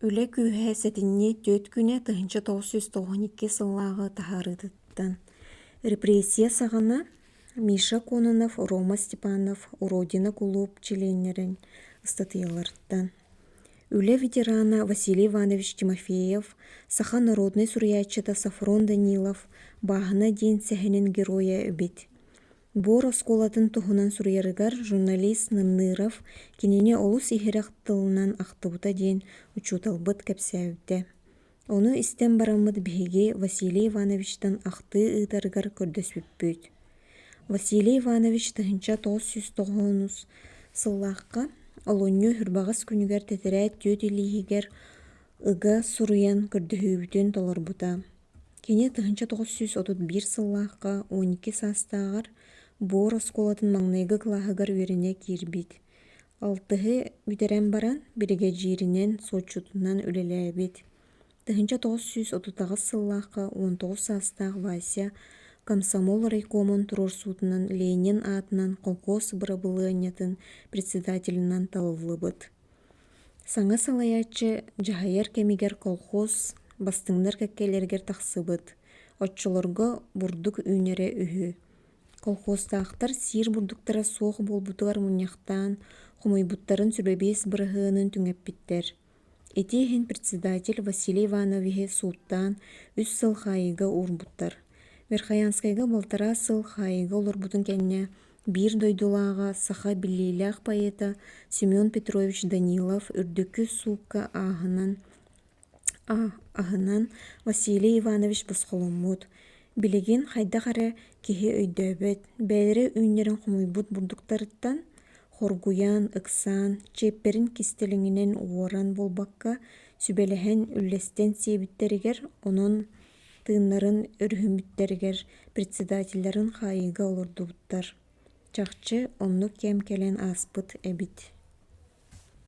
Үле күүһэ сэтинне төт күнэ тыһынча 992 сыллааҕы таһаарытыттан. Репрессия саҕана Миша Кононов, Рома Степанов, Уродина клуб членнерин ыстатыйаларыттан. Үле ветерана Василий Иванович Тимофеев, саха народный сурьяччыта Сафрон Данилов, бааһына диэн сэһинин героя өбит. Бор осколатын туһунан сурьярыгар журналист Нынныров кинини олус иһирэх тылынан ахтыбыта диэн учууталбыт кэпсээбитэ. Ону истэн бараммыт биһиги Василий Ивановичтан ахтыы ыытарыгар көрдөспүппүт. Василий Иванович тыһынча 990 сыллаахха олонньу хүрбаҕас күнүгэр тэтэрээт түөт илиһигэр ыга суруйан көрдөһүүбүтүн толорбута. Кини тыһынча 931 сыллаахха 12 саастааҕар Бор осколатын маҥнайгы кылааһыгар үөрэне киирбит. Алтыһы бүтэрэн баран бригадиринен сочутунан үлэлээбит. Тыһынча 930 сыллаахха 19 саастаах Вася комсомол райкомун турорсуутунан Ленин аатынан колхоз бырабылыанньатын председателинан талыллыбыт. Саҥа салайааччы дьаһайар кэмигэр колхоз бастыҥнар кэккэлэригэр тахсыбыт. Оччолорго бурдук үүнэрэ үһү. Колхозтаахтар сиир бурдуктара суох буолбутугар мунньахтаан хумуйбуттарын сүбэбиэс бырыһыанын түҥэппиттэр. Ити председатель Василий Ивановиче сууттаан 3 сыл хаайыга уурбуттар. Верхоянскайга балтара сыл хаайыга олорбутун кэннэ биир дойдулааҕа саха биллиилээх поэта Семен Петрович Данилов үрдүккү суукка аһынан Василий Иванович босхоломмут. Билигин хайдах эрэ киһи өйдөөбөт, бэйэрэ үүннэрин хумуйбут бурдуктарыттан хоргуян, ыксаан, чиэппэрин кистэлиҥинэн уоран буолбакка сүбэлэһэн үллэстэн сиэбиттэригэр, онон тыыннарын өрүһүммүттэригэр председательларын хаайыга олордубуттар. Чахчы оннук кэм кэлэн ааспыт эбит.